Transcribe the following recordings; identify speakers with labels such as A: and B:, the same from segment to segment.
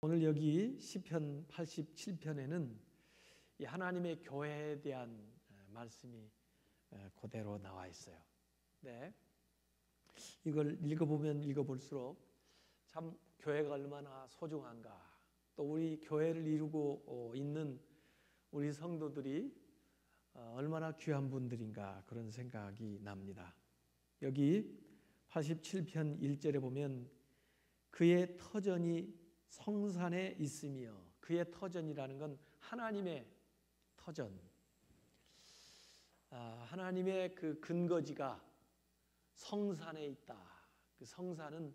A: 오늘 여기 시편 87편에는 이 하나님의 교회에 대한 말씀이 그대로 나와 있어요. 네. 이걸 읽어보면 읽어볼수록 참 교회가 얼마나 소중한가, 또 우리 교회를 이루고 있는 우리 성도들이 얼마나 귀한 분들인가 그런 생각이 납니다. 여기 87편 1절에 보면 그의 터전이 성산에 있으며, 그의 터전이라는 건 하나님의 터전, 하나님의 그 근거지가 성산에 있다. 그 성산은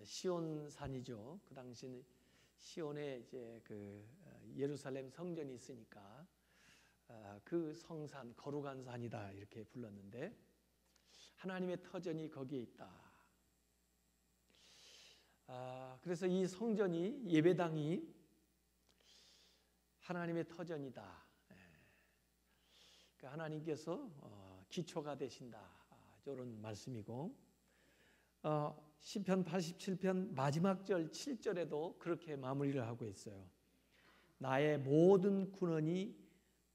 A: 시온산이죠. 그 당시 시온에 이제 그 예루살렘 성전이 있으니까 그 성산, 거룩한 산이다 이렇게 불렀는데, 하나님의 터전이 거기에 있다. 그래서 이 성전이, 예배당이 하나님의 터전이다. 그러니까 하나님께서 기초가 되신다, 이런 말씀이고, 시편 87편 마지막 절 7절에도 그렇게 마무리를 하고 있어요. 나의 모든 근원이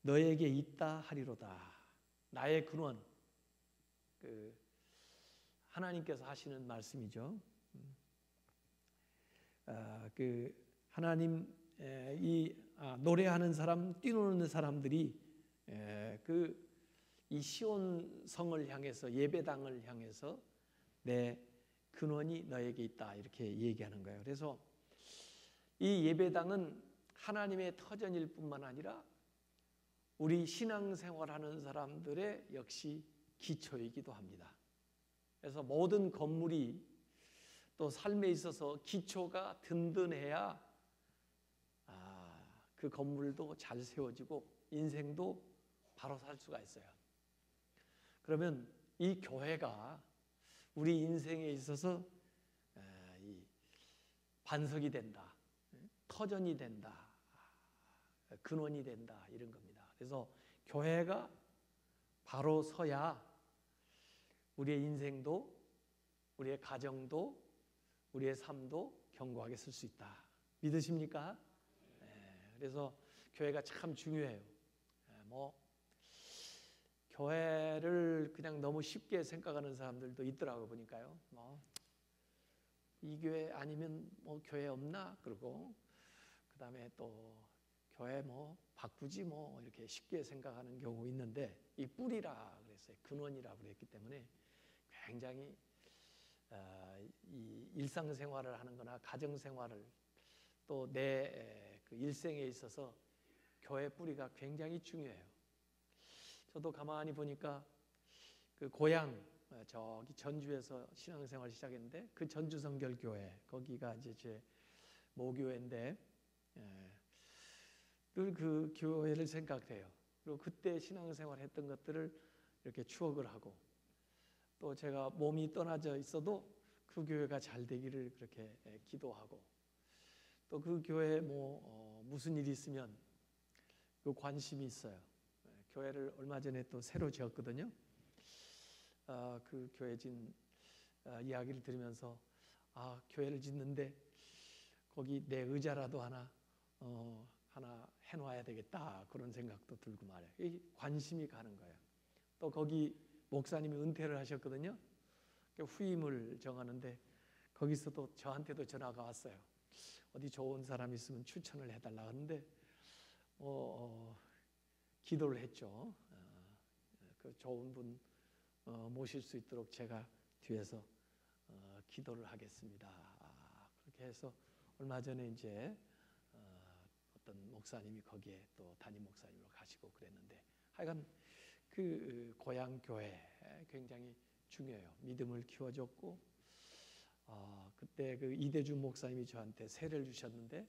A: 너에게 있다 하리로다. 나의 근원, 그 하나님께서 하시는 말씀이죠. 그 하나님, 이 노래하는 사람, 뛰노는 사람들이 그 이 시온 성을 향해서, 예배당을 향해서 내 근원이 너에게 있다 이렇게 얘기하는 거예요. 그래서 이 예배당은 하나님의 터전일 뿐만 아니라 우리 신앙생활하는 사람들의 역시 기초이기도 합니다. 그래서 모든 건물이 또 삶에 있어서 기초가 든든해야 그 건물도 잘 세워지고 인생도 바로 살 수가 있어요. 그러면 이 교회가 우리 인생에 있어서 이 반석이 된다, 터전이 된다, 근원이 된다, 이런 겁니다. 그래서 교회가 바로 서야 우리의 인생도, 우리의 가정도, 우리의 삶도 견고하게 쓸 수 있다. 믿으십니까? 그래서 교회가 참 중요해요. 교회를 그냥 너무 쉽게 생각하는 사람들도 있더라고 보니까요. 이 교회 아니면 교회 없나? 그러고 그다음에 또 교회 바꾸지 이렇게 쉽게 생각하는 경우 있는데, 이 뿌리라 그랬어요. 근원이라 그랬기 때문에 굉장히 이 일상생활을 하는 거나 가정생활을, 또 내 그 일생에 있어서 교회 뿌리가 굉장히 중요해요. 저도 가만히 보니까 그 고향, 저기 전주에서 신앙생활 시작했는데, 그 전주성결교회, 거기가 이제 제 모교회인데 늘 그 교회를 생각해요. 그리고 그때 신앙생활 했던 것들을 이렇게 추억을 하고, 또 제가 몸이 떠나져 있어도 그 교회가 잘 되기를 그렇게 기도하고, 또 그 교회에 무슨 일이 있으면 그 관심이 있어요. 교회를 얼마 전에 또 새로 지었거든요. 그 교회 진 이야기를 들으면서 교회를 짓는데 거기 내 의자라도 하나 해놔야 되겠다, 그런 생각도 들고 말이에요. 이 관심이 가는 거예요. 또 거기 목사님이 은퇴를 하셨거든요. 후임을 정하는데 거기서도 저한테도 전화가 왔어요. 어디 좋은 사람 있으면 추천을 해달라 하는데 기도를 했죠. 그 좋은 분 모실 수 있도록 제가 뒤에서 기도를 하겠습니다. 그렇게 해서 얼마 전에 이제 어떤 목사님이 거기에 또 담임 목사님으로 가시고 그랬는데, 하여간 그 고향 교회 굉장히 중요해요. 믿음을 키워줬고, 그때 그 이대준 목사님이 저한테 세례를 주셨는데,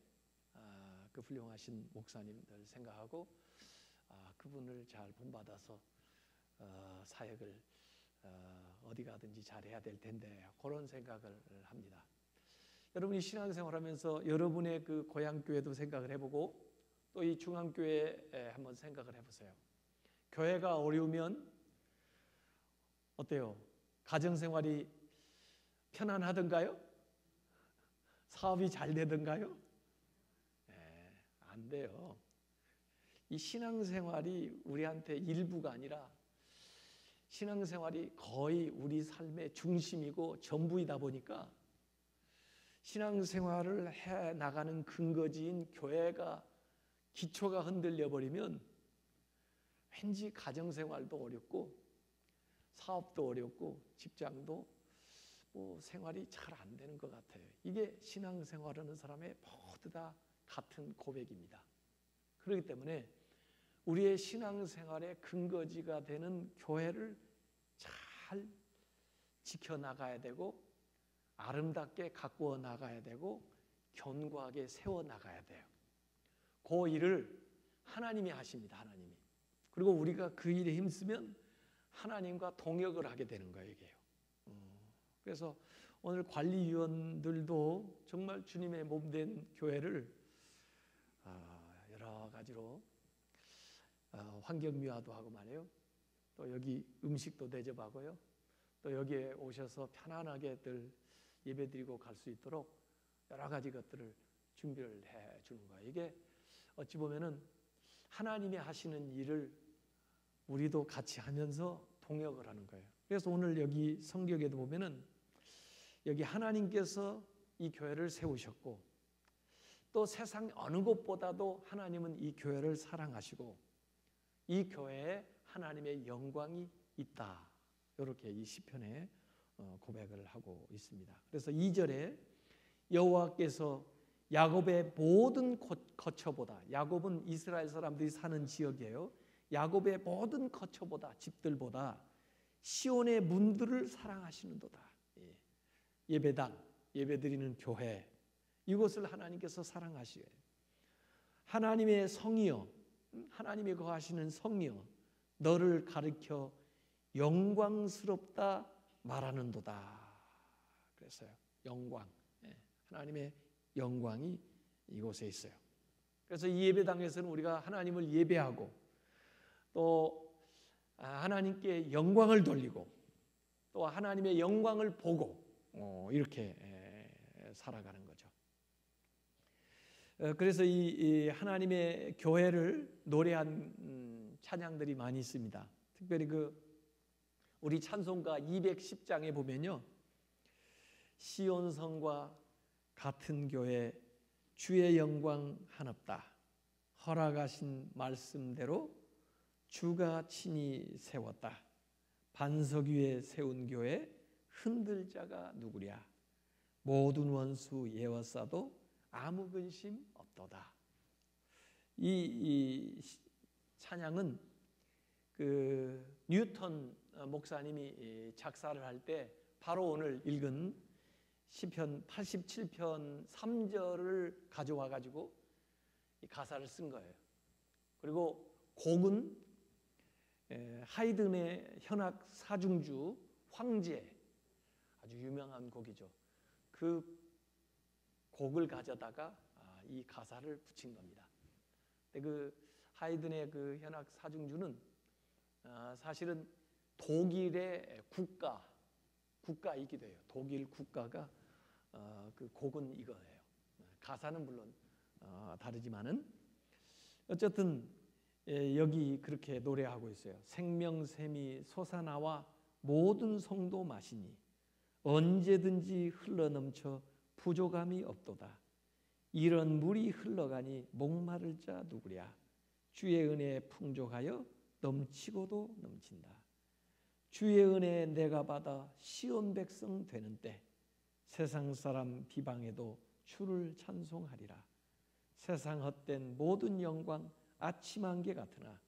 A: 그 훌륭하신 목사님들 생각하고 그분을 잘 본받아서 사역을 어디 가든지 잘해야 될 텐데, 그런 생각을 합니다. 여러분이 신앙생활하면서 여러분의 그 고향교회도 생각을 해보고, 또 이 중앙교회에 한번 생각을 해보세요. 교회가 어려우면 어때요? 가정생활이 편안하던가요? 사업이 잘 되던가요? 안 돼요. 이 신앙생활이 우리한테 일부가 아니라 신앙생활이 거의 우리 삶의 중심이고 전부이다 보니까 신앙생활을 해 나가는 근거지인 교회가 기초가 흔들려 버리면 왠지 가정생활도 어렵고 사업도 어렵고 직장도 생활이 잘 안 되는 것 같아요. 이게 신앙생활하는 사람의 모두 다 같은 고백입니다. 그렇기 때문에 우리의 신앙생활의 근거지가 되는 교회를 잘 지켜나가야 되고 아름답게 가꾸어 나가야 되고 견고하게 세워나가야 돼요. 그 일을 하나님이 하십니다. 하나님이. 그리고 우리가 그 일에 힘쓰면 하나님과 동역을 하게 되는 거예요. 이게요. 그래서 오늘 관리위원들도 정말 주님의 몸된 교회를 여러 가지로 환경미화도 하고 말이에요. 또 여기 음식도 대접하고요. 또 여기에 오셔서 편안하게들 예배드리고 갈 수 있도록 여러 가지 것들을 준비를 해 주는 거예요. 이게 어찌 보면은 하나님이 하시는 일을 우리도 같이 하면서 동역을 하는 거예요. 그래서 오늘 여기 성경에도 보면은 여기 하나님께서 이 교회를 세우셨고 또 세상 어느 곳보다도 하나님은 이 교회를 사랑하시고 이 교회에 하나님의 영광이 있다. 이렇게 이 시편에 고백을 하고 있습니다. 그래서 2절에 여호와께서 야곱의 모든 거처보다, 야곱은 이스라엘 사람들이 사는 지역이에요. 야곱의 모든 거처보다, 집들보다 시온의 문들을 사랑하시는도다. 예배당, 예배드리는 교회, 이곳을 하나님께서 사랑하시어요. 하나님의 성이여, 하나님이 거하시는 성이여, 너를 가리켜 영광스럽다 말하는도다. 그랬어요. 영광, 하나님의 영광이 이곳에 있어요. 그래서 이 예배당에서는 우리가 하나님을 예배하고 또 하나님께 영광을 돌리고 또 하나님의 영광을 보고 이렇게 살아가는 거죠. 그래서 이 하나님의 교회를 노래한 찬양들이 많이 있습니다. 특별히 우리 찬송가 210장에 보면요, 시온성과 같은 교회 주의 영광 한없다. 허락하신 말씀대로 주가 친히 세웠다. 반석 위에 세운 교회 흔들 자가 누구랴. 모든 원수 예워싸도 아무 근심 없도다. 이 찬양은 뉴턴 목사님이 작사를 할 때 바로 오늘 읽은 시편 87편 3절을 가져와 가지고 이 가사를 쓴 거예요. 그리고 곡은 하이든의 현악 사중주 황제, 아주 유명한 곡이죠. 그 곡을 가져다가 이 가사를 붙인 겁니다. 근데 하이든의 현악 사중주는 사실은 독일의 국가이기도 해요. 독일 국가가 그 곡은 이거예요. 가사는 물론 다르지만은 어쨌든 여기 그렇게 노래하고 있어요. 생명샘이 솟아나와 모든 성도 마시니 언제든지 흘러넘쳐 부족함이 없도다. 이런 물이 흘러가니 목마를 자 누구랴. 주의 은혜에 풍족하여 넘치고도 넘친다. 주의 은혜 내가 받아 시온 백성 되는 때 세상 사람 비방해도 주를 찬송하리라. 세상 헛된 모든 영광 아침 안개 같으나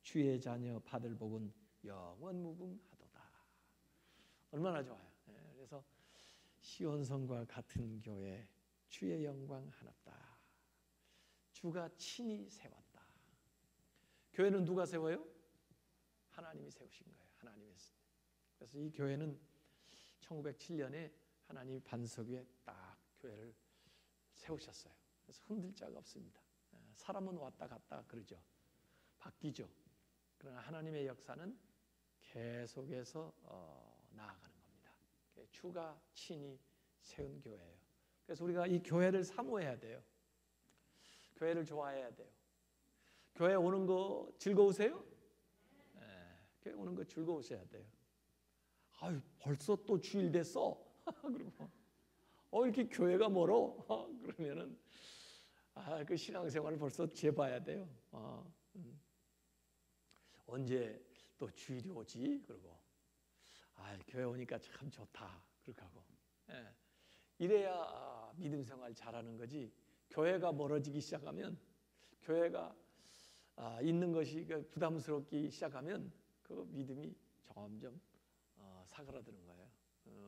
A: 주의 자녀 받을 복은 영원 무궁하도다. 얼마나 좋아요. 그래서 시온성과 같은 교회 주의 영광 하나다. 주가 친히 세웠다. 교회는 누가 세워요? 하나님이 세우신 거예요. 하나님이. 그래서 이 교회는 1907년에 하나님 반석 위에 딱 교회를 세우셨어요. 그래서 흔들 자가 없습니다. 사람은 왔다 갔다 그러죠. 바뀌죠. 그러나 하나님의 역사는 계속해서 나아가는 겁니다. 주가 친히 세운 교회예요. 그래서 우리가 이 교회를 사모해야 돼요. 교회를 좋아해야 돼요. 교회 오는 거 즐거우세요? 네, 교회 오는 거 즐거우셔야 돼요. 아유, 벌써 또 주일 됐어. 그리고 이렇게 교회가 멀어. 그러면은 그 신앙생활을 벌써 재봐야 돼요. 언제 또 주일이 오지? 그러고 교회 오니까 참 좋다. 그렇게 하고. 예. 이래야 믿음 생활 잘하는 거지. 교회가 멀어지기 시작하면, 교회가 있는 것이 부담스럽기 시작하면 그 믿음이 점점 사그라드는 거예요.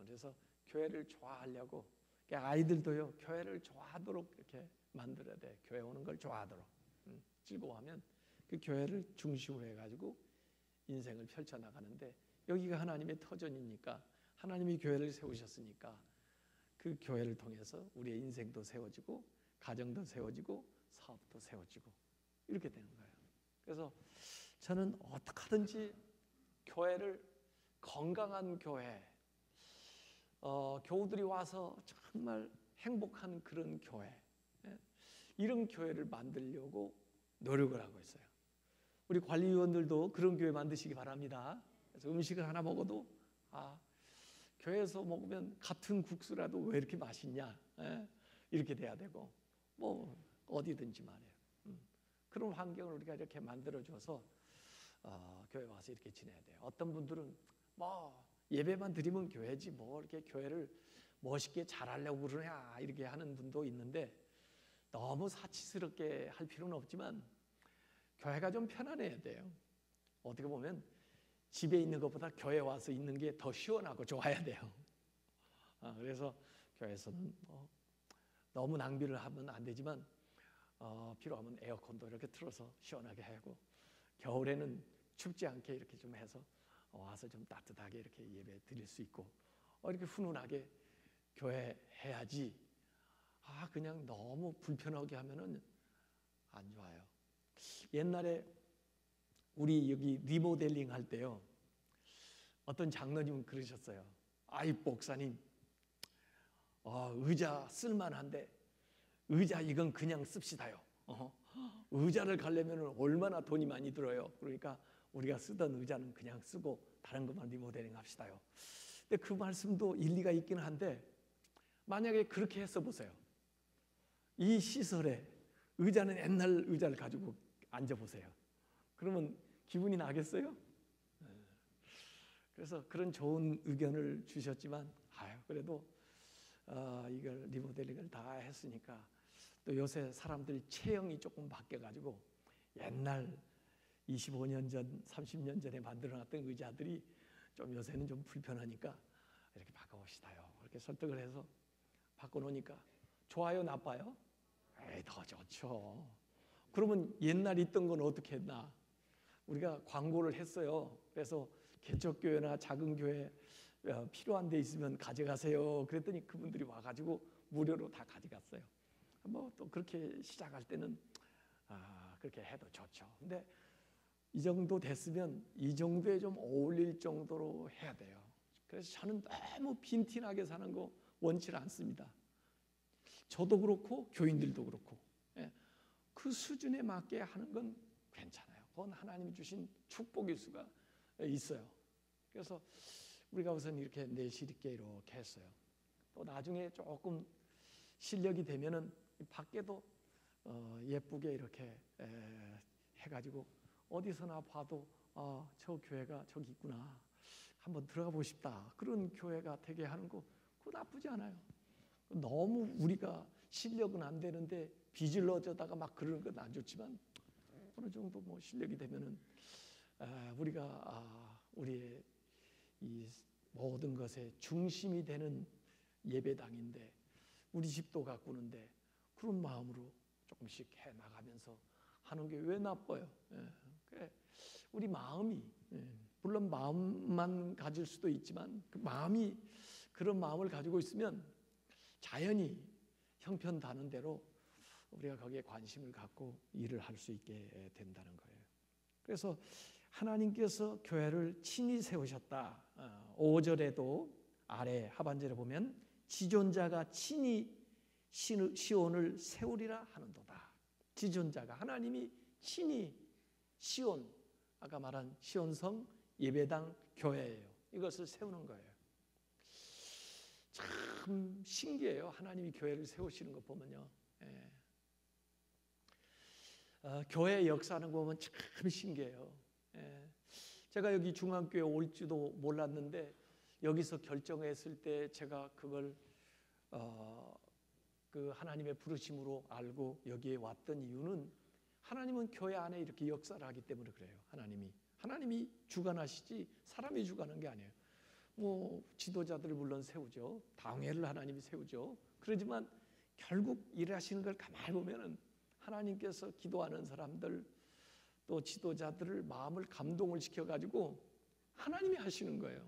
A: 그래서 교회를 좋아하려고, 아이들도요 교회를 좋아하도록 이렇게 만들어야 돼. 교회 오는 걸 좋아하도록. 즐거워하면 그 교회를 중심으로 해가지고 인생을 펼쳐나가는데, 여기가 하나님의 터전이니까, 하나님이 교회를 세우셨으니까 그 교회를 통해서 우리의 인생도 세워지고 가정도 세워지고 사업도 세워지고 이렇게 되는 거예요. 그래서 저는 어떻게 하든지 교회를, 건강한 교회, 교우들이 와서 정말 행복한 그런 교회, 이런 교회를 만들려고 노력을 하고 있어요. 우리 관리위원들도 그런 교회 만드시기 바랍니다. 그래서 음식을 하나 먹어도 교회에서 먹으면 같은 국수라도 왜 이렇게 맛있냐, 이렇게 돼야 되고, 뭐 어디든지 말이에요. 그런 환경을 우리가 이렇게 만들어줘서 교회 와서 이렇게 지내야 돼요. 어떤 분들은 뭐 예배만 드리면 교회지 뭐 이렇게 교회를 멋있게 잘하려고 그러냐 이렇게 하는 분도 있는데, 너무 사치스럽게 할 필요는 없지만 교회가 좀 편안해야 돼요. 어떻게 보면 집에 있는 것보다 교회 와서 있는 게 더 시원하고 좋아야 돼요. 그래서 교회에서는 너무 낭비를 하면 안 되지만 필요하면 에어컨도 이렇게 틀어서 시원하게 하고, 겨울에는 춥지 않게 이렇게 좀 해서 와서 좀 따뜻하게 이렇게 예배 드릴 수 있고, 이렇게 훈훈하게 교회 해야지. 그냥 너무 불편하게 하면은 안 좋아요. 옛날에 우리 여기 리모델링 할 때요, 어떤 장로님은 그러셨어요. 목사님, 의자 쓸만한데 의자 이건 그냥 씁시다요. 의자를 가려면 얼마나 돈이 많이 들어요. 그러니까 우리가 쓰던 의자는 그냥 쓰고 다른 것만 리모델링 합시다요. 근데 그 말씀도 일리가 있긴 한데, 만약에 그렇게 해서 보세요. 이 시설에 의자는 옛날 의자를 가지고 앉아보세요. 그러면 기분이 나겠어요? 그래서 그런 좋은 의견을 주셨지만, 그래도 이걸 리모델링을 다 했으니까, 또 요새 사람들 체형이 조금 바뀌어가지고 옛날 25년 전, 30년 전에 만들어놨던 의자들이 좀 요새는 좀 불편하니까 이렇게 바꿔봅시다요. 이렇게 설득을 해서 바꿔놓으니까 좋아요, 나빠요? 더 좋죠. 그러면 옛날 있던 건 어떻게 했나? 우리가 광고를 했어요. 그래서 개척교회나 작은 교회 필요한 데 있으면 가져가세요. 그랬더니 그분들이 와가지고 무료로 다 가져갔어요. 뭐 또 그렇게 시작할 때는 그렇게 해도 좋죠. 근데 이 정도 됐으면 이 정도에 좀 어울릴 정도로 해야 돼요. 그래서 저는 너무 빈티나게 사는 거 원치 않습니다. 저도 그렇고 교인들도 그렇고, 그 수준에 맞게 하는 건 괜찮아요. 그건 하나님이 주신 축복일 수가 있어요. 그래서 우리가 우선 이렇게 내실 있게 이렇게 했어요. 또 나중에 조금 실력이 되면은 밖에도 예쁘게 이렇게 해가지고 어디서나 봐도 저 교회가 저기 있구나, 한번 들어가 보고 싶다, 그런 교회가 되게 하는 거 그거 나쁘지 않아요. 너무 우리가 실력은 안 되는데 비질러져다가 막 그러는 건 안 좋지만, 어느 정도 뭐 실력이 되면은 우리가 우리의 이 모든 것의 중심이 되는 예배당인데, 우리 집도 가꾸는데 그런 마음으로 조금씩 해 나가면서 하는 게 왜 나빠요? 우리 마음이, 물론 마음만 가질 수도 있지만 그 마음이, 그런 마음을 가지고 있으면 자연히 형편 다는 대로 우리가 거기에 관심을 갖고 일을 할 수 있게 된다는 거예요. 그래서 하나님께서 교회를 친히 세우셨다. 5절에도 아래 하반절에 보면 지존자가 친히 시온을 세우리라 하는도다. 지존자가 하나님이 친히 시온, 아까 말한 시온성 예배당 교회예요. 이것을 세우는 거예요. 참 신기해요. 하나님이 교회를 세우시는 거 보면요. 예. 교회 역사하는 거 보면 참 신기해요. 예. 제가 여기 중앙교회 올 줄도 몰랐는데 여기서 결정했을 때 제가 그걸 그 하나님의 부르심으로 알고 여기에 왔던 이유는 하나님은 교회 안에 이렇게 역사를 하기 때문에 그래요. 하나님이 주관하시지 사람이 주관하는 게 아니에요. 뭐 지도자들을 물론 세우죠. 당회를 하나님이 세우죠. 그러지만 결국 일하시는 걸 가만히 보면은 하나님께서 기도하는 사람들 또 지도자들을 마음을 감동을 시켜가지고 하나님이 하시는 거예요.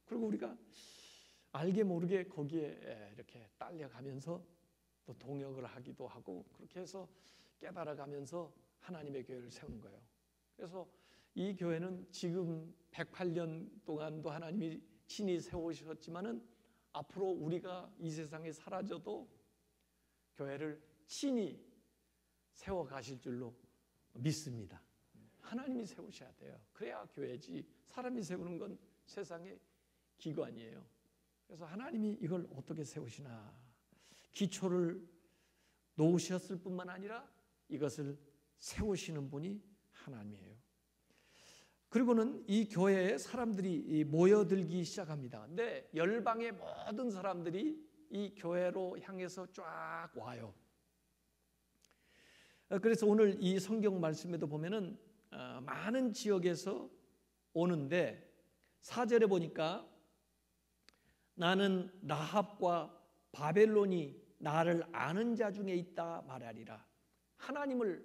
A: 그리고 우리가 알게 모르게 거기에 이렇게 딸려가면서 또 동역을 하기도 하고 그렇게 해서 깨달아가면서 하나님의 교회를 세우는 거예요. 그래서 이 교회는 지금 108년 동안도 하나님이 친히 세우셨지만은 앞으로 우리가 이 세상에 사라져도 교회를 친히 세워 가실 줄로 믿습니다. 하나님이 세우셔야 돼요. 그래야 교회지. 사람이 세우는 건 세상의 기관이에요. 그래서 하나님이 이걸 어떻게 세우시나. 기초를 놓으셨을 뿐만 아니라 이것을 세우시는 분이 하나님이에요. 그리고는 이 교회에 사람들이 모여들기 시작합니다. 근데 열방의 모든 사람들이 이 교회로 향해서 쫙 와요. 그래서 오늘 이 성경 말씀에도 보면은 많은 지역에서 오는데 4절에 보니까 나는 라합과 바벨론이 나를 아는 자 중에 있다 말하리라. 하나님을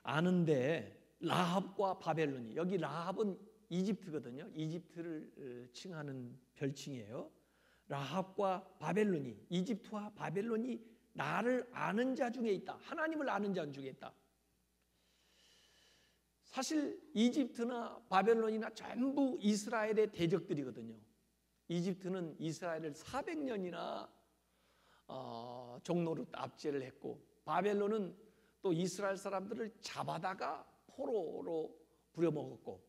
A: 아는데 라합과 바벨론이, 여기 라합은 이집트거든요. 이집트를 칭하는 별칭이에요. 라합과 바벨론이, 이집트와 바벨론이 나를 아는 자 중에 있다. 하나님을 아는 자 중에 있다. 사실 이집트나 바벨론이나 전부 이스라엘의 대적들이거든요. 이집트는 이스라엘을 400년이나 종로로 압제를 했고, 바벨론은 또 이스라엘 사람들을 잡아다가 포로로 부려먹었고,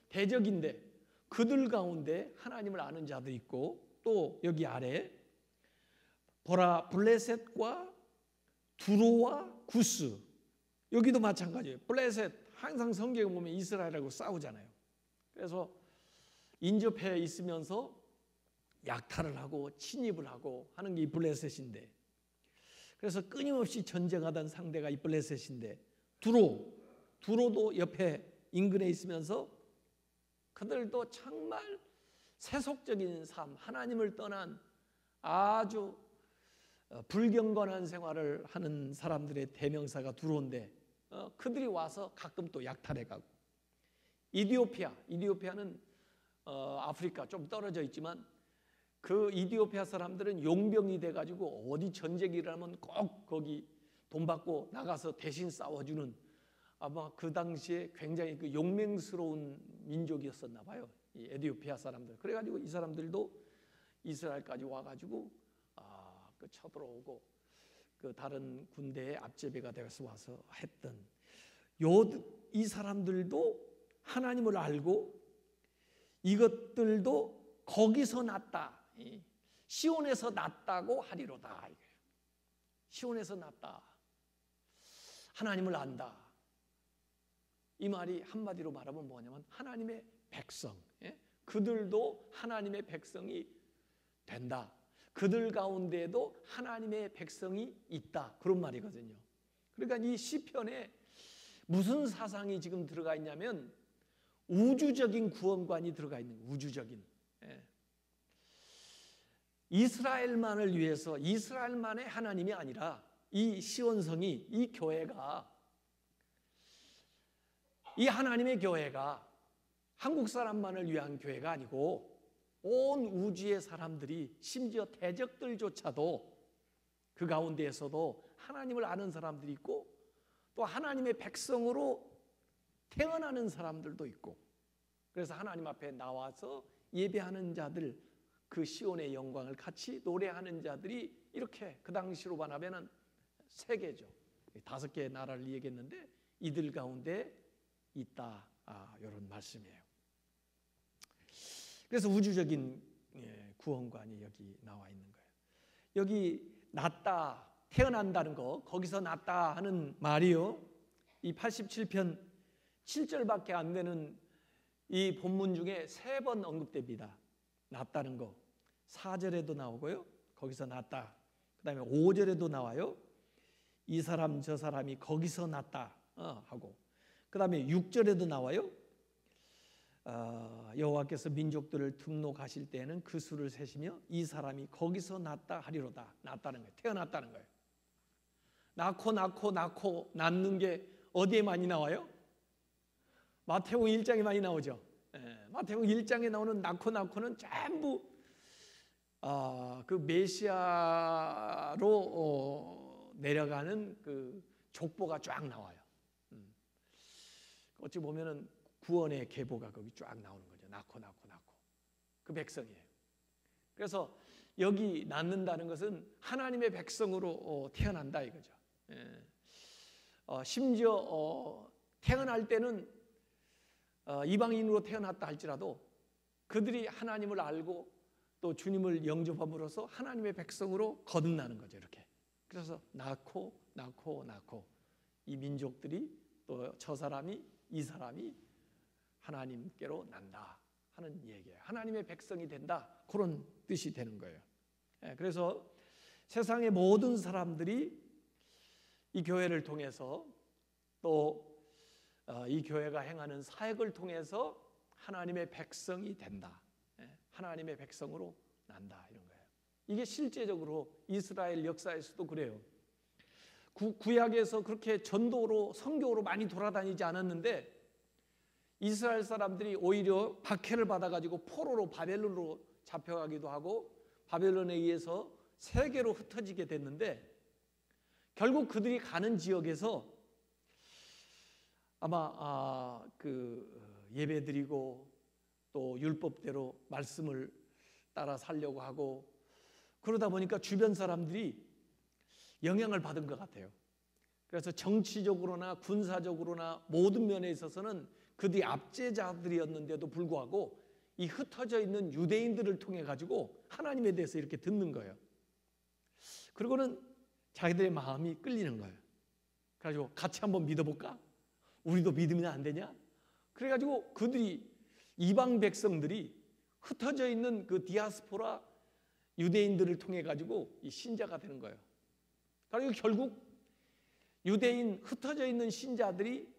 A: 대적인데 그들 가운데 하나님을 아는 자도 있고, 또 여기 아래 보라 블레셋과 두로와 구스, 여기도 마찬가지예요. 블레셋, 항상 성경에 보면 이스라엘하고 싸우잖아요. 그래서 인접해 있으면서 약탈을 하고 침입을 하고 하는 게 이 블레셋인데, 그래서 끊임없이 전쟁하던 상대가 이 블레셋인데, 두로도 옆에 인근에 있으면서 그들도 정말 세속적인 삶, 하나님을 떠난 아주 불경건한 생활을 하는 사람들의 대명사가 두로인데, 그들이 와서 가끔 또 약탈해 가고, 이디오피아는 아프리카 좀 떨어져 있지만 그 이디오피아 사람들은 용병이 돼가지고 어디 전쟁이 일어나면 꼭 거기 돈 받고 나가서 대신 싸워주는, 아마 그 당시에 굉장히 그 용맹스러운 민족이었었나 봐요, 이 에티오피아 사람들. 그래가지고 이 사람들도 이스라엘까지 와가지고 그 쳐들어오고 그 다른 군대의 앞제배가 되어서 와서 했던 이 사람들도 하나님을 알고 이것들도 거기서 났다, 시온에서 났다고 하리로다. 시온에서 났다, 하나님을 안다. 이 말이 한마디로 말하면 뭐냐면 하나님의 백성, 그들도 하나님의 백성이 된다. 그들 가운데에도 하나님의 백성이 있다, 그런 말이거든요. 그러니까 이 시편에 무슨 사상이 지금 들어가 있냐면 우주적인 구원관이 들어가 있는 거예요. 우주적인. 이스라엘만을 위해서, 이스라엘만의 하나님이 아니라 이 시온성이, 이 교회가, 이 하나님의 교회가 한국 사람만을 위한 교회가 아니고 온 우주의 사람들이, 심지어 대적들조차도 그 가운데에서도 하나님을 아는 사람들이 있고 또 하나님의 백성으로 태어나는 사람들도 있고, 그래서 하나님 앞에 나와서 예배하는 자들, 그 시온의 영광을 같이 노래하는 자들이 이렇게 그 당시로 말하면 세 개죠. 5개의 나라를 얘기했는데 이들 가운데 있다. 이런 말씀이에요. 그래서 우주적인 구원관이 여기 나와 있는 거예요. 여기 낫다, 태어난다는 거, 거기서 낫다 하는 말이요, 이 87편 7절밖에 안 되는 이 본문 중에 3번 언급됩니다. 낫다는 거 4절에도 나오고요, 거기서 낫다. 그 다음에 5절에도 나와요, 이 사람 저 사람이 거기서 낫다 하고, 그 다음에 6절에도 나와요, 여호와께서 민족들을 등록하실 때에는 그 수를 세시며 이 사람이 거기서 낫다 하리로다. 낫다는 거예요. 태어났다는 거예요. 낳고 낳는 게 어디에 많이 나와요? 마태복음 1장에 많이 나오죠. 마태복음 1장에 나오는 낳고는 전부 그 메시아로 내려가는 그 족보가 쫙 나와요. 어찌 보면은 구원의 계보가 거기 쫙 나오는 거죠. 낳고 그 백성이에요. 그래서 여기 낳는다는 것은 하나님의 백성으로 태어난다 이거죠. 심지어 태어날 때는 이방인으로 태어났다 할지라도 그들이 하나님을 알고 또 주님을 영접함으로써 하나님의 백성으로 거듭나는 거죠. 이렇게. 그래서 낳고 이 민족들이 또 저 사람이 이 사람이 하나님께로 난다 하는 얘기예요. 하나님의 백성이 된다, 그런 뜻이 되는 거예요. 그래서 세상의 모든 사람들이 이 교회를 통해서 또 이 교회가 행하는 사역을 통해서 하나님의 백성이 된다, 하나님의 백성으로 난다, 이런 거예요. 이게 실제적으로 이스라엘 역사에서도 그래요. 구약에서 그렇게 전도로 선교로 많이 돌아다니지 않았는데 이스라엘 사람들이 오히려 박해를 받아가지고 포로로 바벨론으로 잡혀가기도 하고 바벨론에 의해서 세계로 흩어지게 됐는데, 결국 그들이 가는 지역에서 아마 그 예배드리고 또 율법대로 말씀을 따라 살려고 하고 그러다 보니까 주변 사람들이 영향을 받은 것 같아요. 그래서 정치적으로나 군사적으로나 모든 면에 있어서는 그들이 압제자들이었는데도 불구하고 이 흩어져 있는 유대인들을 통해 가지고 하나님에 대해서 이렇게 듣는 거예요. 그리고는 자기들의 마음이 끌리는 거예요. 그래가지고 같이 한번 믿어볼까? 우리도 믿으면 안 되냐? 그래가지고 그들이, 이방 백성들이 흩어져 있는 그 디아스포라 유대인들을 통해 가지고 이 신자가 되는 거예요. 그리고 결국 유대인 흩어져 있는 신자들이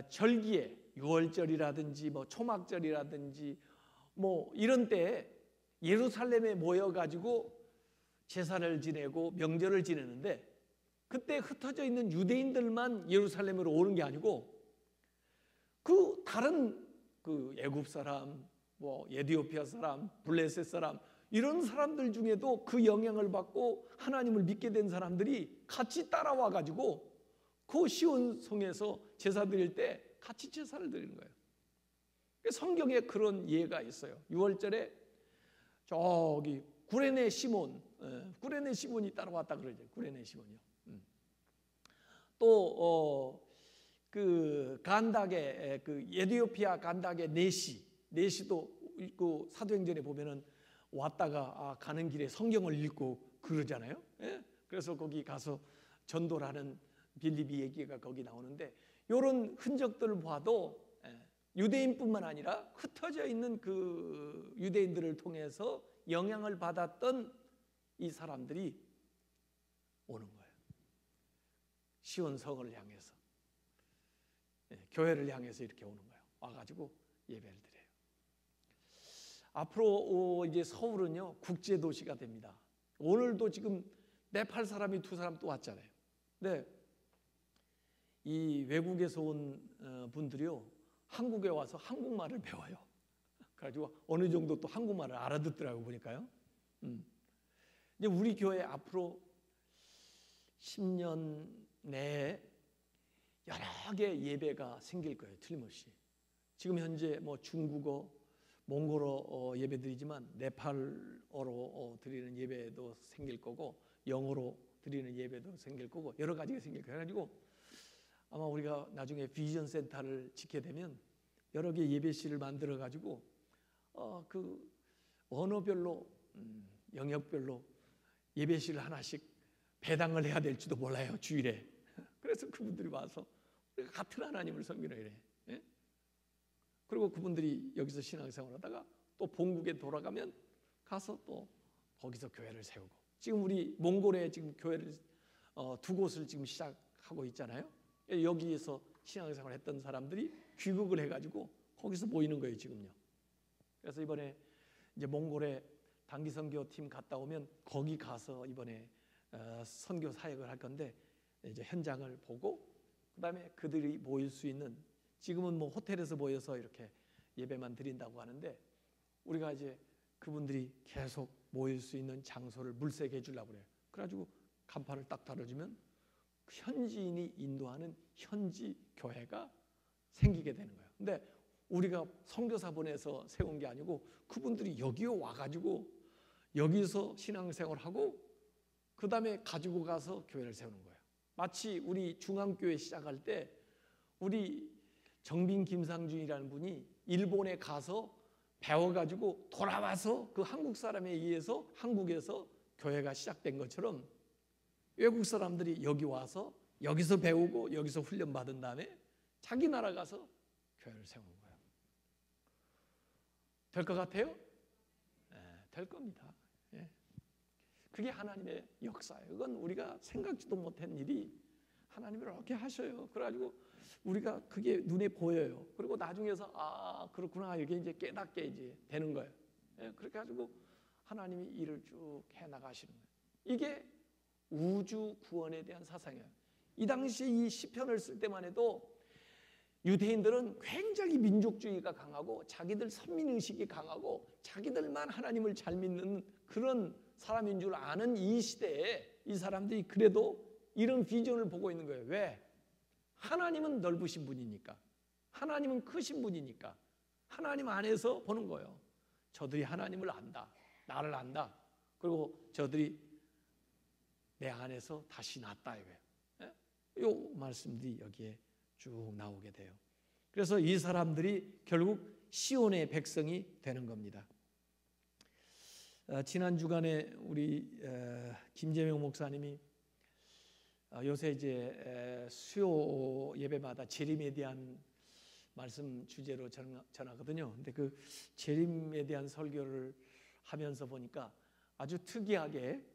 A: 절기에 유월절이라든지 뭐 초막절이라든지 뭐 이런 때에 예루살렘에 모여 가지고 제사를 지내고 명절을 지내는데, 그때 흩어져 있는 유대인들만 예루살렘으로 오는 게 아니고 그 다른 그 애굽 사람, 뭐 에티오피아 사람, 블레셋 사람, 이런 사람들 중에도 그 영향을 받고 하나님을 믿게 된 사람들이 같이 따라와 가지고 그 시온 성에서 제사 드릴 때 같이 제사를 드리는 거예요. 성경에 그런 예가 있어요. 6월절에 저기 구레네 시몬이 따라왔다 그러죠. 구레네 시몬이요. 또 그 간닥의 그 에티오피아 간닥의 네시도 그 사도행전에 보면은 왔다가 가는 길에 성경을 읽고 그러잖아요. 그래서 거기 가서 전도를 하는 빌립이 얘기가 거기 나오는데, 이런 흔적들을 봐도 유대인뿐만 아니라 흩어져 있는 그 유대인들을 통해서 영향을 받았던 이 사람들이 오는 거예요. 시온 성을 향해서, 교회를 향해서 이렇게 오는 거예요. 와가지고 예배를 드려요. 앞으로 이제 서울은요 국제 도시가 됩니다. 오늘도 지금 네팔 사람이 2사람 또 왔잖아요. 근데 이 외국에서 온 분들이요 한국에 와서 한국말을 배워요. 그래가지고 어느 정도 또 한국말을 알아듣더라고 보니까요. 이제 우리 교회 앞으로 10년 내에 여러 개 예배가 생길 거예요. 틀림없이. 지금 현재 뭐 중국어, 몽골어 예배 드리지만 네팔어로 드리는 예배도 생길 거고 영어로 드리는 예배도 생길 거고 여러 가지가 생길 거예요. 그래가지고 아마 우리가 나중에 비전 센터를 짓게 되면 여러 개 예배실을 만들어 가지고 그 언어별로 영역별로 예배실을 하나씩 배당을 해야 될지도 몰라요, 주일에. 그래서 그분들이 와서 우리가 같은 하나님을 섬기라 이래. 예? 그리고 그분들이 여기서 신앙생활하다가 또 본국에 돌아가면 가서 또 거기서 교회를 세우고, 지금 우리 몽골에 지금 교회를 두 곳을 지금 시작하고 있잖아요. 여기에서 신앙생활했던 사람들이 귀국을 해가지고 거기서 모이는 거예요, 지금요. 그래서 이번에 이제 몽골에 단기 선교팀 갔다 오면 거기 가서 이번에 선교 사역을 할 건데, 이제 현장을 보고 그다음에 그들이 모일 수 있는, 지금은 뭐 호텔에서 모여서 이렇게 예배만 드린다고 하는데 우리가 이제 그분들이 계속 모일 수 있는 장소를 물색해 주려고 그래요. 그래가지고 간판을 딱 달아주면 현지인이 인도하는 현지 교회가 생기게 되는 거예요. 근데 우리가 선교사 보내서 세운 게 아니고 그분들이 여기에 와가지고 여기서 신앙생활하고 그 다음에 가지고 가서 교회를 세우는 거예요. 마치 우리 중앙교회 시작할 때 우리 정빈 김상준이라는 분이 일본에 가서 배워가지고 돌아와서 그 한국 사람에 의해서 한국에서 교회가 시작된 것처럼 외국 사람들이 여기 와서 여기서 배우고 여기서 훈련받은 다음에 자기 나라 가서 교회를 세우는 거예요. 될 것 같아요? 네, 될 겁니다. 예. 그게 하나님의 역사예요. 그건 우리가 생각지도 못한 일이 하나님이 이렇게 하셔요. 그래가지고 우리가 그게 눈에 보여요. 그리고 나중에서 아 그렇구나 이렇게 이제 깨닫게 이제 되는 거예요. 예, 그렇게 가지고 하나님이 일을 쭉 해나가시는 거예요. 이게 우주 구원에 대한 사상이에요. 이 당시 이 시편을 쓸 때만 해도 유대인들은 굉장히 민족주의가 강하고 자기들 선민의식이 강하고 자기들만 하나님을 잘 믿는 그런 사람인 줄 아는 이 시대에 이 사람들이 그래도 이런 비전을 보고 있는 거예요. 왜? 하나님은 넓으신 분이니까, 하나님은 크신 분이니까 하나님 안에서 보는 거예요. 저들이 하나님을 안다, 나를 안다. 그리고 저들이 내 안에서 다시 났다 이거예요. 이 말씀들이 여기에 쭉 나오게 돼요. 그래서 이 사람들이 결국 시온의 백성이 되는 겁니다. 지난 주간에 우리 김재명 목사님이 요새 이제 수요 예배마다 재림에 대한 말씀 주제로 전하거든요. 근데 그 재림에 대한 설교를 하면서 보니까 아주 특이하게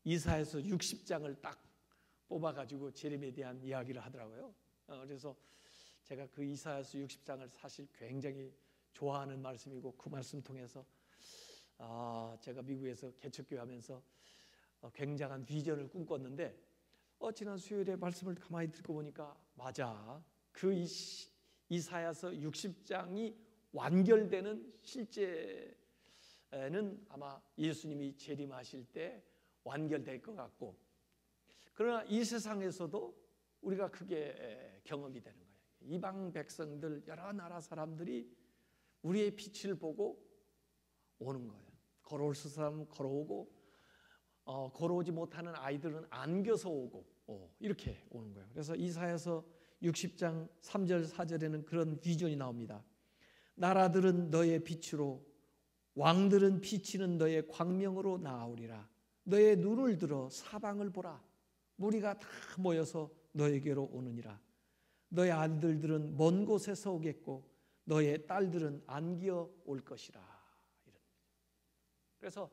A: 이사야서 60장을 딱 뽑아가지고 재림에 대한 이야기를 하더라고요. 그래서 제가 그 이사야서 60장을 사실 굉장히 좋아하는 말씀이고 그 말씀 통해서 제가 미국에서 개척교회 하면서 굉장한 비전을 꿈꿨는데 지난 수요일에 말씀을 가만히 듣고 보니까 맞아. 그 이사야서 60장이 완결되는 실제는 아마 예수님이 재림하실 때 완결될 것 같고, 그러나 이 세상에서도 우리가 크게 경험이 되는 거예요. 이방 백성들, 여러 나라 사람들이 우리의 빛을 보고 오는 거예요. 걸어올 사람은 걸어오고 걸어오지 못하는 아이들은 안겨서 오고 이렇게 오는 거예요. 그래서 이사야서 60장 3절 4절에는 그런 비전이 나옵니다. 나라들은 너의 빛으로, 왕들은 비치는 너의 광명으로 나아오리라. 너의 눈을 들어 사방을 보라. 무리가 다 모여서 너에게로 오느니라. 너의 아들들은 먼 곳에서 오겠고 너의 딸들은 안기어 올 것이라. 그래서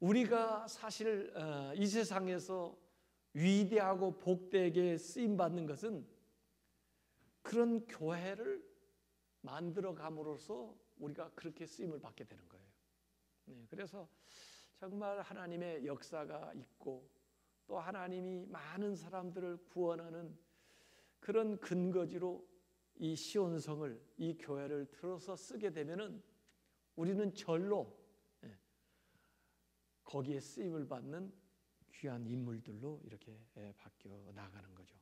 A: 우리가 사실 이 세상에서 위대하고 복되게 쓰임받는 것은 그런 교회를 만들어감으로써 우리가 그렇게 쓰임을 받게 되는 거예요. 네, 그래서 정말 하나님의 역사가 있고 또 하나님이 많은 사람들을 구원하는 그런 근거지로 이 시온성을, 이 교회를 들어서 쓰게 되면은 우리는 절로 거기에 쓰임을 받는 귀한 인물들로 이렇게 바뀌어 나가는 거죠.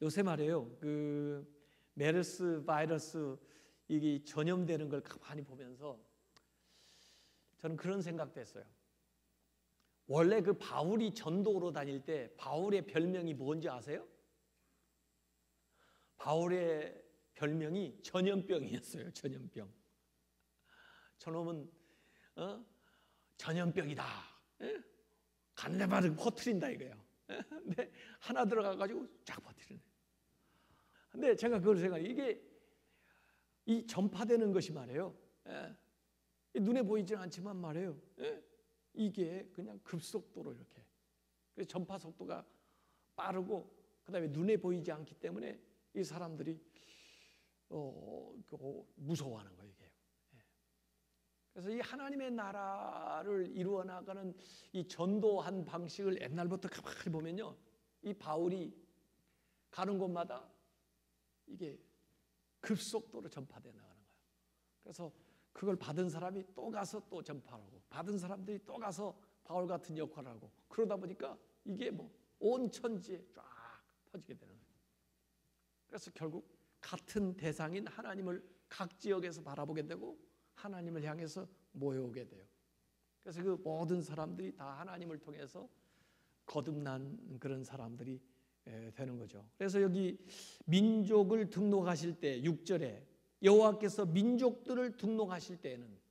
A: 요새 말이에요. 그 메르스 바이러스 이게 전염되는 걸 가만히 보면서 저는 그런 생각도 했어요. 원래 그 바울이 전도로 다닐 때 바울의 별명이 뭔지 아세요? 바울의 별명이 전염병이었어요. 전염병. 저놈은 전염병이다. 간내바르 퍼뜨린다 이거예요. 근데 하나 들어가가지고 쫙 퍼뜨리네. 근데 제가 그걸 생각해요. 이게 이 전파되는 것이 말이에요. 눈에 보이지는 않지만 말이에요. 이게 그냥 급속도로 이렇게. 그래서 전파 속도가 빠르고 그다음에 눈에 보이지 않기 때문에 이 사람들이 무서워하는 거예요. 이게. 그래서 이 하나님의 나라를 이루어 나가는 이 전도한 방식을 옛날부터 가만히 보면요, 이 바울이 가는 곳마다 이게 급속도로 전파되어 나가는 거예요. 그래서 그걸 받은 사람이 또 가서 또 전파하고, 받은 사람들이 또 가서 바울 같은 역할을 하고, 그러다 보니까 이게 뭐 온 천지에 쫙 퍼지게 되는 거예요. 그래서 결국 같은 대상인 하나님을 각 지역에서 바라보게 되고 하나님을 향해서 모여오게 돼요. 그래서 그 모든 사람들이 다 하나님을 통해서 거듭난 그런 사람들이 되는 거죠. 그래서 여기 민족을 등록하실 때 6절에 여호와께서 민족들을 등록하실 때에는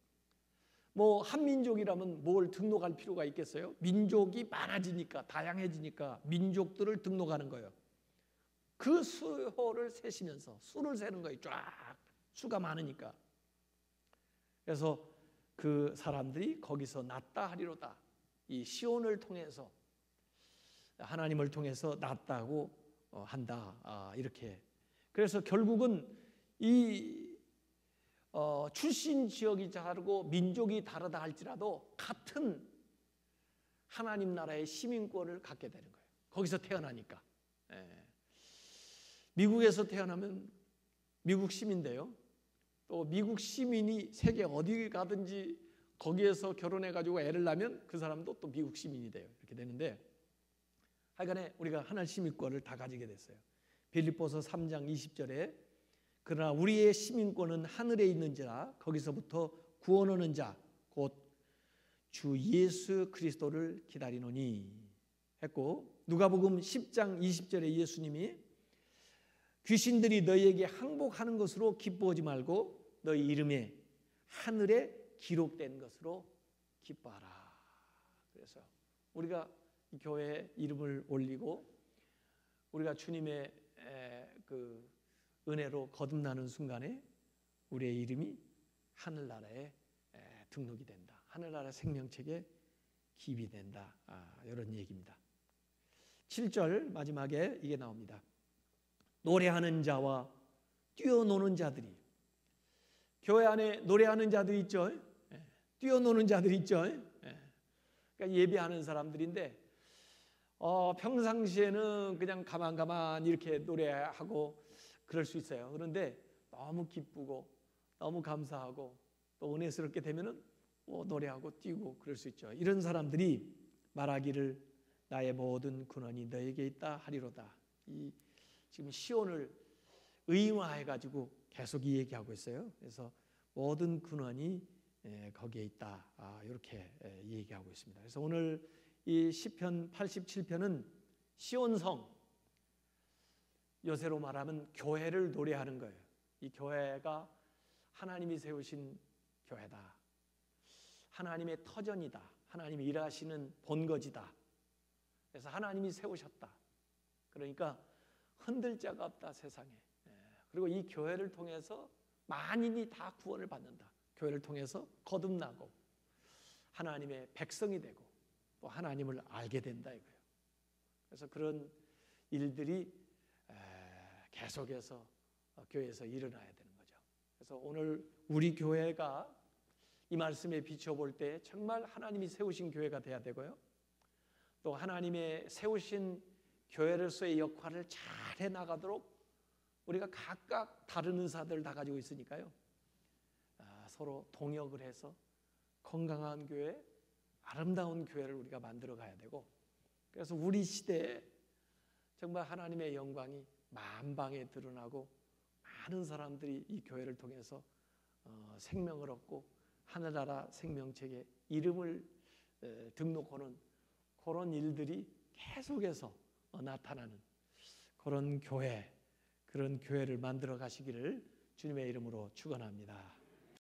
A: 뭐 한 민족이라면 뭘 등록할 필요가 있겠어요? 민족이 많아지니까, 다양해지니까 민족들을 등록하는 거예요. 그 수를 세시면서 수를 세는 거예요. 쫙 수가 많으니까. 그래서 그 사람들이 거기서 났다 하리로다. 이 시온을 통해서 하나님을 통해서 났다고 한다. 이렇게. 그래서 결국은 이 출신 지역이 다르고 민족이 다르다 할지라도 같은 하나님 나라의 시민권을 갖게 되는 거예요. 거기서 태어나니까. 미국에서 태어나면 미국 시민인데요. 또 미국 시민이 세계 어디 가든지 거기에서 결혼해가지고 애를 낳으면 그 사람도 또 미국 시민이 돼요. 이렇게 되는데 하여간에 우리가 하나님 시민권을 다 가지게 됐어요. 빌립보서 3장 20절에 그러나 우리의 시민권은 하늘에 있는지라 거기서부터 구원 오는 자 곧 주 예수 그리스도를 기다리노니 했고, 누가복음 10장 20절에 예수님이 귀신들이 너희에게 항복하는 것으로 기뻐하지 말고 너희 이름에 하늘에 기록된 것으로 기뻐하라. 그래서 우리가 이 교회에 이름을 올리고 우리가 주님의 그 은혜로 거듭나는 순간에 우리의 이름이 하늘나라에 등록이 된다. 하늘나라 생명책에 기입이 된다. 이런 얘기입니다. 7절 마지막에 이게 나옵니다. 노래하는 자와 뛰어노는 자들이. 교회 안에 노래하는 자들이 있죠. 뛰어노는 자들이 있죠. 그러니까 예배하는 사람들인데 평상시에는 그냥 가만 이렇게 노래하고 그럴 수 있어요. 그런데 너무 기쁘고 너무 감사하고 또 은혜스럽게 되면은 노래하고 뛰고 그럴 수 있죠. 이런 사람들이 말하기를 나의 모든 근원이 너에게 있다 하리로다. 이 지금 시온을 의인화해 가지고 계속 이 얘기하고 있어요. 그래서 모든 근원이 거기에 있다. 이렇게 얘기하고 있습니다. 그래서 오늘 이 시편 87편은 시온성, 요새로 말하면 교회를 노래하는 거예요. 이 교회가 하나님이 세우신 교회다. 하나님의 터전이다. 하나님이 일하시는 본거지다. 그래서 하나님이 세우셨다. 그러니까 흔들 자가 없다 세상에. 그리고 이 교회를 통해서 만인이 다 구원을 받는다. 교회를 통해서 거듭나고 하나님의 백성이 되고 또 하나님을 알게 된다 이거예요. 그래서 그런 일들이 계속해서 교회에서 일어나야 되는 거죠. 그래서 오늘 우리 교회가 이 말씀에 비춰볼 때 정말 하나님이 세우신 교회가 돼야 되고요. 또 하나님의 세우신 교회로서의 역할을 잘 해나가도록 우리가 각각 다른 은사들을 다 가지고 있으니까요. 서로 동역을 해서 건강한 교회, 아름다운 교회를 우리가 만들어 가야 되고, 그래서 우리 시대에 정말 하나님의 영광이 만방에 드러나고 많은 사람들이 이 교회를 통해서 생명을 얻고 하늘나라 생명책에 이름을 등록하는 그런 일들이 계속해서 나타나는 그런 교회, 그런 교회를 만들어 가시기를 주님의 이름으로 축원합니다.